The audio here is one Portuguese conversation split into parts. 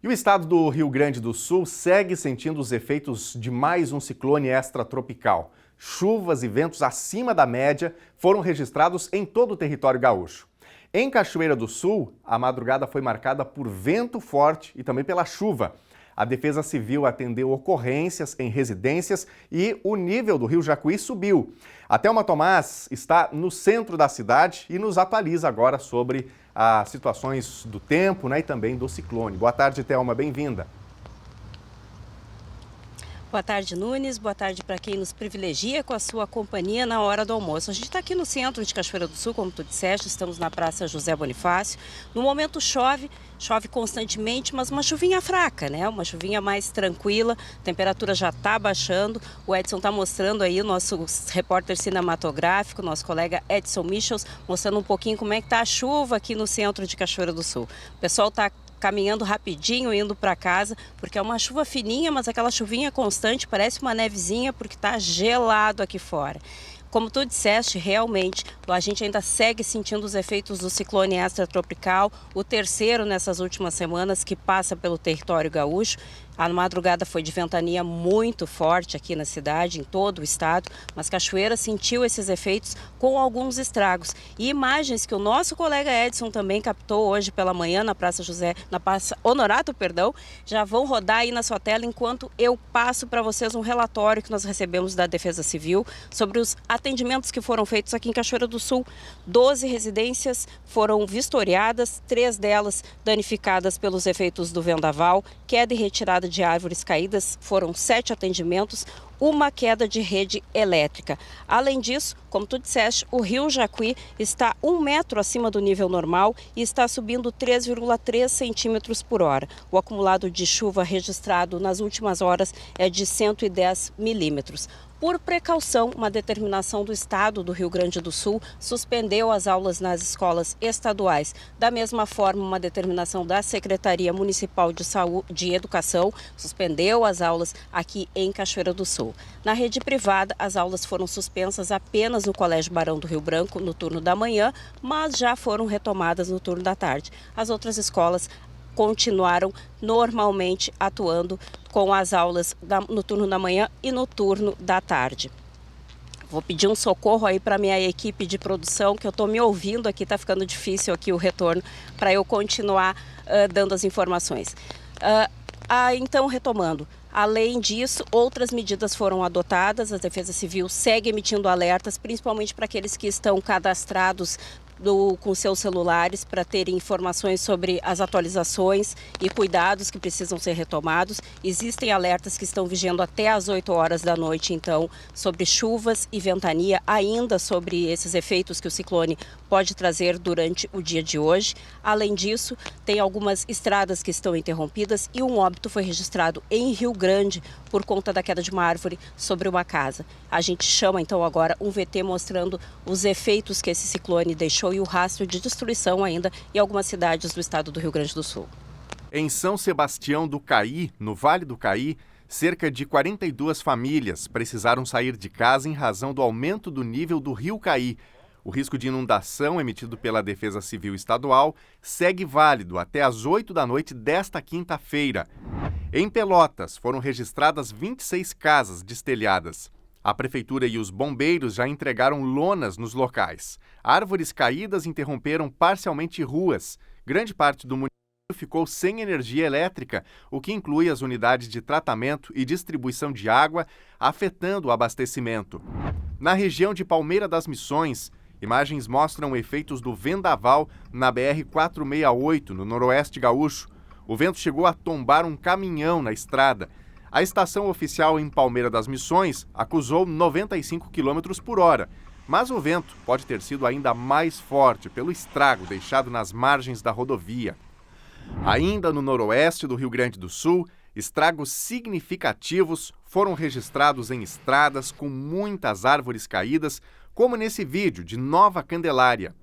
E o estado do Rio Grande do Sul segue sentindo os efeitos de mais um ciclone extratropical. Chuvas e ventos acima da média foram registrados em todo o território gaúcho. Em Cachoeira do Sul, a madrugada foi marcada por vento forte e também pela chuva. A Defesa Civil atendeu ocorrências em residências e o nível do Rio Jacuí subiu. A Thelma Tomás está no centro da cidade e nos atualiza agora sobre as situações do tempo, e também do ciclone. Boa tarde, Thelma, bem-vinda. Boa tarde, Nunes. Boa tarde para quem nos privilegia com a sua companhia na hora do almoço. A gente está aqui no centro de Cachoeira do Sul, como tu disseste, estamos na Praça José Bonifácio. No momento chove constantemente, mas uma chuvinha fraca, né? Uma chuvinha mais tranquila, a temperatura já está baixando. O Edson está mostrando aí, o nosso repórter cinematográfico, nosso colega Edson Michels, mostrando um pouquinho como é que está a chuva aqui no centro de Cachoeira do Sul. O pessoal está caminhando rapidinho, indo para casa, porque é uma chuva fininha, mas aquela chuvinha constante, parece uma nevezinha, porque está gelado aqui fora. Como tu disseste, realmente, a gente ainda segue sentindo os efeitos do ciclone extratropical, o terceiro nessas últimas semanas que passa pelo território gaúcho. A madrugada foi de ventania muito forte aqui na cidade, em todo o estado, mas Cachoeira sentiu esses efeitos com alguns estragos. E imagens que o nosso colega Edson também captou hoje pela manhã na Praça Honorato, já vão rodar aí na sua tela enquanto eu passo para vocês um relatório que nós recebemos da Defesa Civil sobre os atendimentos que foram feitos aqui em Cachoeira do Sul. 12 residências foram vistoriadas, 3 delas danificadas pelos efeitos do vendaval, queda e retirada de árvores caídas, foram 7 atendimentos, uma queda de rede elétrica. Além disso, como tu disseste, o Rio Jacuí está 1 metro acima do nível normal e está subindo 3,3 centímetros por hora. O acumulado de chuva registrado nas últimas horas é de 110 milímetros. Por precaução, uma determinação do Estado do Rio Grande do Sul suspendeu as aulas nas escolas estaduais. Da mesma forma, uma determinação da Secretaria Municipal de Educação suspendeu as aulas aqui em Cachoeira do Sul. Na rede privada, as aulas foram suspensas apenas no Colégio Barão do Rio Branco no turno da manhã, mas já foram retomadas no turno da tarde. As outras escolas continuaram normalmente atuando com as aulas no turno da manhã e no turno da tarde. Vou pedir um socorro aí para minha equipe de produção, que eu estou me ouvindo aqui, está ficando difícil aqui o retorno, para eu continuar dando as informações. Então, retomando. Além disso, outras medidas foram adotadas. A Defesa Civil segue emitindo alertas, principalmente para aqueles que estão cadastrados com seus celulares, para terem informações sobre as atualizações e cuidados que precisam ser retomados. Existem alertas que estão vigiando até às 8 horas da noite, então, sobre chuvas e ventania, ainda sobre esses efeitos que o ciclone pode trazer durante o dia de hoje. Além disso, tem algumas estradas que estão interrompidas e um óbito foi registrado em Rio Grande por conta da queda de uma árvore sobre uma casa. A gente chama então agora um VT mostrando os efeitos que esse ciclone deixou e o rastro de destruição ainda em algumas cidades do estado do Rio Grande do Sul. Em São Sebastião do Caí, no Vale do Caí, cerca de 42 famílias precisaram sair de casa em razão do aumento do nível do Rio Caí. O risco de inundação emitido pela Defesa Civil Estadual segue válido até às 8 da noite desta quinta-feira. Em Pelotas, foram registradas 26 casas destelhadas. A Prefeitura e os bombeiros já entregaram lonas nos locais. Árvores caídas interromperam parcialmente ruas. Grande parte do município ficou sem energia elétrica, o que inclui as unidades de tratamento e distribuição de água, afetando o abastecimento. Na região de Palmeira das Missões, imagens mostram efeitos do vendaval na BR-468, no noroeste gaúcho. O vento chegou a tombar um caminhão na estrada. A estação oficial em Palmeira das Missões acusou 95 km por hora, mas o vento pode ter sido ainda mais forte pelo estrago deixado nas margens da rodovia. Ainda no noroeste do Rio Grande do Sul, estragos significativos foram registrados em estradas com muitas árvores caídas, como nesse vídeo de Nova Candelária.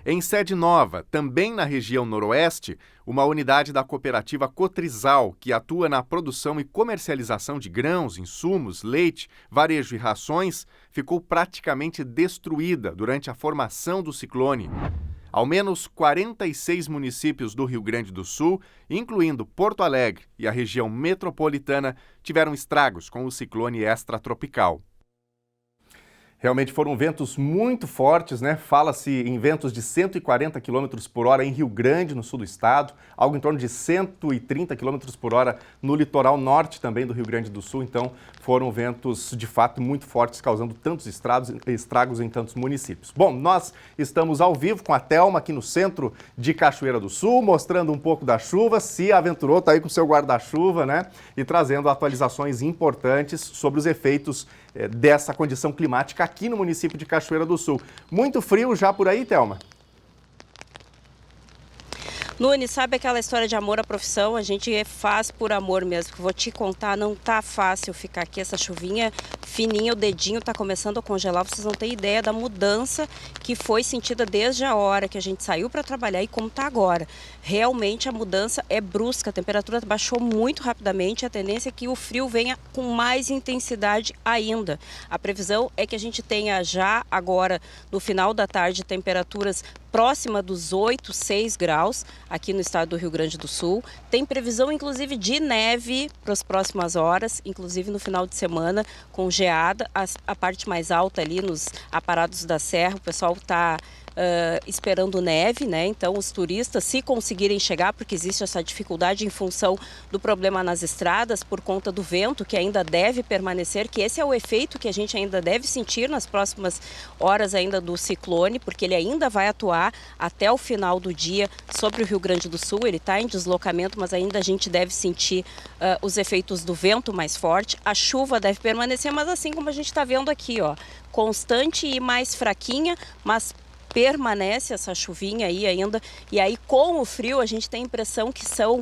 Em Sede Nova, também na região noroeste, uma unidade da cooperativa Cotrizal, que atua na produção e comercialização de grãos, insumos, leite, varejo e rações, ficou praticamente destruída durante a formação do ciclone. Ao menos 46 municípios do Rio Grande do Sul, incluindo Porto Alegre e a região metropolitana, tiveram estragos com o ciclone extratropical. Realmente foram ventos muito fortes, né? Fala-se em ventos de 140 km por hora em Rio Grande, no sul do estado, algo em torno de 130 km por hora no litoral norte também do Rio Grande do Sul. Então, foram ventos de fato muito fortes, causando tantos estragos em tantos municípios. Bom, nós estamos ao vivo com a Thelma aqui no centro de Cachoeira do Sul, mostrando um pouco da chuva. Se aventurou, está aí com o seu guarda-chuva, né? E trazendo atualizações importantes sobre os efeitos dessa condição climática aqui no município de Cachoeira do Sul. Muito frio já por aí, Thelma? Nunes, sabe aquela história de amor à profissão? A gente faz por amor mesmo. Vou te contar, não tá fácil ficar aqui. Essa chuvinha fininha, o dedinho tá começando a congelar. Vocês não têm ideia da mudança que foi sentida desde a hora que a gente saiu para trabalhar e como tá agora. Realmente a mudança é brusca, a temperatura baixou muito rapidamente. A tendência é que o frio venha com mais intensidade ainda. A previsão é que a gente tenha já agora, no final da tarde, temperaturas próxima dos 8, 6 graus aqui no estado do Rio Grande do Sul. Tem previsão, inclusive, de neve para as próximas horas, inclusive no final de semana, com geada. A parte mais alta ali nos aparados da serra, o pessoal está esperando neve, né? Então os turistas, se conseguirem chegar, porque existe essa dificuldade em função do problema nas estradas, por conta do vento que ainda deve permanecer, que esse é o efeito que a gente ainda deve sentir nas próximas horas ainda do ciclone, porque ele ainda vai atuar até o final do dia sobre o Rio Grande do Sul. Ele está em deslocamento, mas ainda a gente deve sentir os efeitos do vento mais forte. A chuva deve permanecer, mas assim como a gente está vendo aqui, ó, constante e mais fraquinha, mas permanece essa chuvinha aí ainda. E aí com o frio a gente tem a impressão que são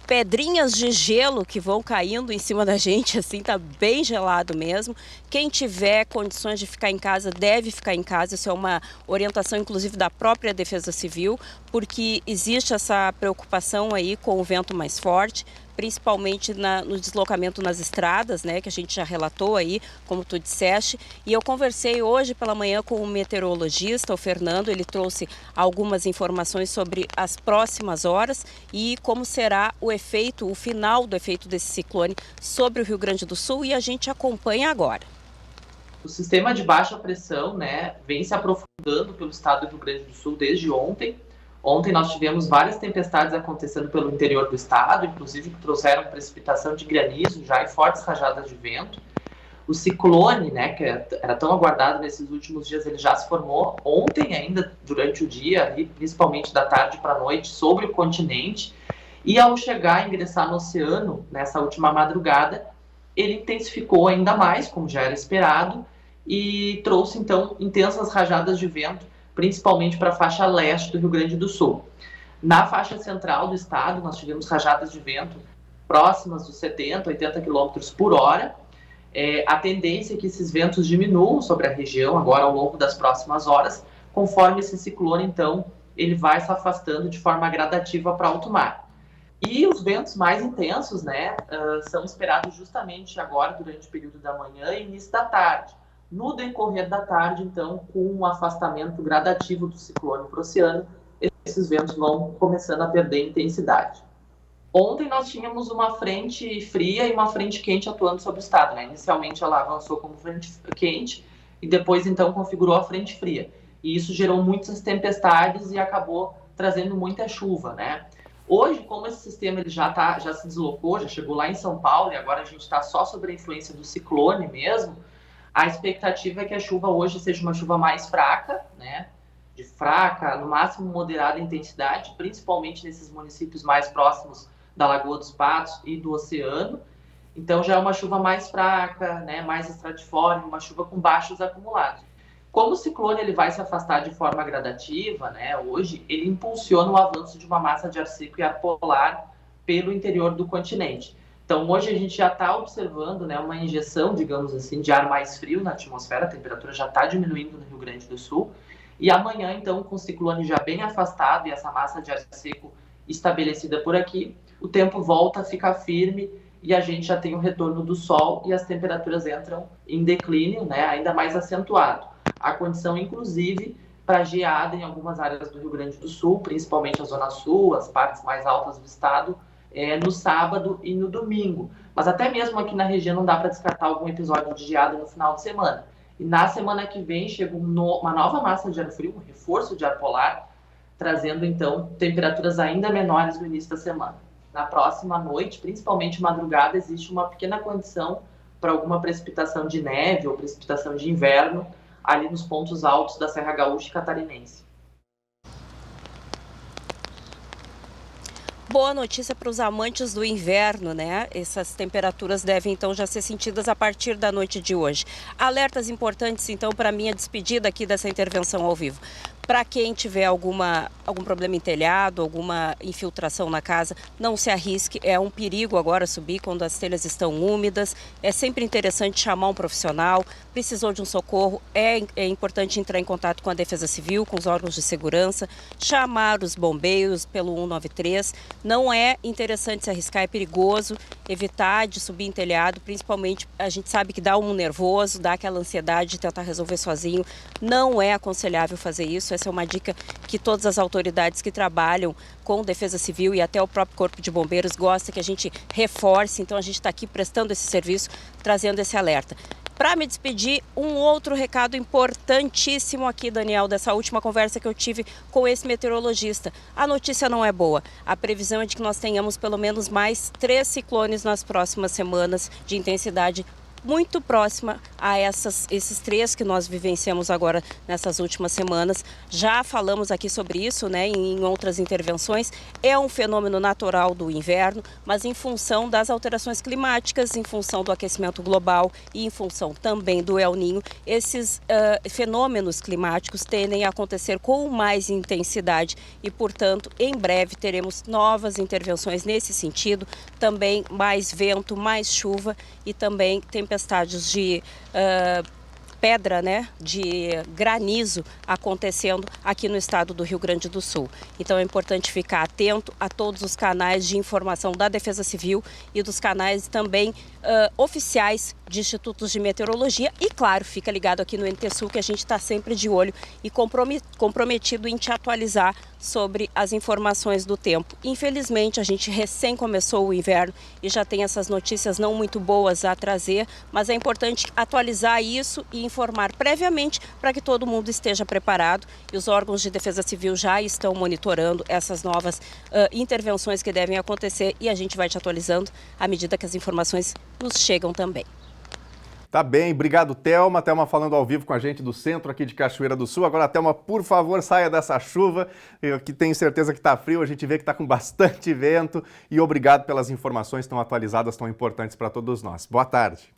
pedrinhas de gelo que vão caindo em cima da gente, assim, tá bem gelado mesmo. Quem tiver condições de ficar em casa, deve ficar em casa. Isso é uma orientação, inclusive, da própria Defesa Civil, porque existe essa preocupação aí com o vento mais forte, principalmente no deslocamento nas estradas, né, que a gente já relatou aí, como tu disseste. E eu conversei hoje pela manhã com o meteorologista, o Fernando. Ele trouxe algumas informações sobre as próximas horas e como será o efeito, o final do efeito desse ciclone sobre o Rio Grande do Sul, e a gente acompanha agora. O sistema de baixa pressão, né, vem se aprofundando pelo estado do Rio Grande do Sul desde ontem. Ontem nós tivemos várias tempestades acontecendo pelo interior do estado, inclusive que trouxeram precipitação de granizo já e fortes rajadas de vento. O ciclone, né, que era tão aguardado nesses últimos dias, ele já se formou ontem ainda durante o dia, ali, principalmente da tarde para a noite, sobre o continente. E ao chegar a ingressar no oceano, nessa última madrugada, ele intensificou ainda mais, como já era esperado, e trouxe então intensas rajadas de vento, principalmente para a faixa leste do Rio Grande do Sul. Na faixa central do estado, nós tivemos rajadas de vento próximas dos 70, 80 km por hora. A tendência é que esses ventos diminuam sobre a região agora ao longo das próximas horas, conforme esse ciclone, então, ele vai se afastando de forma gradativa para alto mar. E os ventos mais intensos, né, são esperados justamente agora, durante o período da manhã e início da tarde. No decorrer da tarde, então, com um afastamento gradativo do ciclone para o oceano, esses ventos vão começando a perder intensidade. Ontem nós tínhamos uma frente fria e uma frente quente atuando sobre o estado, né? Inicialmente ela avançou como frente quente e depois, então, configurou a frente fria. E isso gerou muitas tempestades e acabou trazendo muita chuva, né? Hoje, como esse sistema ele já se deslocou, já chegou lá em São Paulo e agora a gente está só sob a influência do ciclone mesmo, a expectativa é que a chuva hoje seja uma chuva mais fraca, né? De fraca, no máximo moderada intensidade, principalmente nesses municípios mais próximos da Lagoa dos Patos e do oceano. Então já é uma chuva mais fraca, né? Mais estratiforme, uma chuva com baixos acumulados. Como o ciclone ele vai se afastar de forma gradativa, né? Hoje ele impulsiona o avanço de uma massa de ar seco e ar polar pelo interior do continente. Então, hoje a gente já está observando, né, uma injeção, digamos assim, de ar mais frio na atmosfera, a temperatura já está diminuindo no Rio Grande do Sul. E amanhã, então, com o ciclone já bem afastado e essa massa de ar seco estabelecida por aqui, o tempo volta a ficar firme e a gente já tem o retorno do sol e as temperaturas entram em declínio, né, ainda mais acentuado. A condição, inclusive, para geada em algumas áreas do Rio Grande do Sul, principalmente a Zona Sul, as partes mais altas do estado, no sábado e no domingo. Mas até mesmo aqui na região não dá para descartar algum episódio de geada no final de semana. E na semana que vem chega uma nova massa de ar frio, um reforço de ar polar, trazendo então temperaturas ainda menores no início da semana. Na próxima noite, principalmente madrugada, existe uma pequena condição para alguma precipitação de neve ou precipitação de inverno ali nos pontos altos da Serra Gaúcha e Catarinense. Boa notícia para os amantes do inverno, né? Essas temperaturas devem então já ser sentidas a partir da noite de hoje. Alertas importantes então para a minha despedida aqui dessa intervenção ao vivo. Para quem tiver algum problema em telhado, alguma infiltração na casa, não se arrisque. É um perigo agora subir quando as telhas estão úmidas. É sempre interessante chamar um profissional. Precisou de um socorro, é importante entrar em contato com a Defesa Civil, com os órgãos de segurança, chamar os bombeiros pelo 193. Não é interessante se arriscar, é perigoso. Evitar de subir em telhado, principalmente a gente sabe que dá um nervoso, dá aquela ansiedade de tentar resolver sozinho. Não é aconselhável fazer isso. Essa é uma dica que todas as autoridades que trabalham com Defesa Civil e até o próprio Corpo de Bombeiros gostam que a gente reforce. Então a gente está aqui prestando esse serviço, trazendo esse alerta. Para me despedir, um outro recado importantíssimo aqui, Daniel, dessa última conversa que eu tive com esse meteorologista. A notícia não é boa. A previsão é de que nós tenhamos pelo menos mais 3 ciclones nas próximas semanas de intensidade muito próxima a esses 3 que nós vivenciamos agora nessas últimas semanas. Já falamos aqui sobre isso, né, em outras intervenções. É um fenômeno natural do inverno, mas em função das alterações climáticas, em função do aquecimento global e em função também do El Niño, esses fenômenos climáticos tendem a acontecer com mais intensidade e, portanto, em breve teremos novas intervenções nesse sentido, também mais vento, mais chuva e também tempestades de pedra, né, de granizo acontecendo aqui no estado do Rio Grande do Sul. Então é importante ficar atento a todos os canais de informação da Defesa Civil e dos canais também oficiais de institutos de meteorologia e, claro, fica ligado aqui no NT Sul que a gente está sempre de olho e comprometido em te atualizar sobre as informações do tempo. Infelizmente, a gente recém começou o inverno e já tem essas notícias não muito boas a trazer, mas é importante atualizar isso e informar previamente para que todo mundo esteja preparado e os órgãos de defesa civil já estão monitorando essas novas intervenções que devem acontecer e a gente vai te atualizando à medida que as informações nos chegam também. Tá bem, obrigado, Thelma. Thelma falando ao vivo com a gente do centro aqui de Cachoeira do Sul. Agora, Thelma, por favor, saia dessa chuva, eu que tenho certeza que tá frio, a gente vê que tá com bastante vento. E obrigado pelas informações tão atualizadas, tão importantes para todos nós. Boa tarde.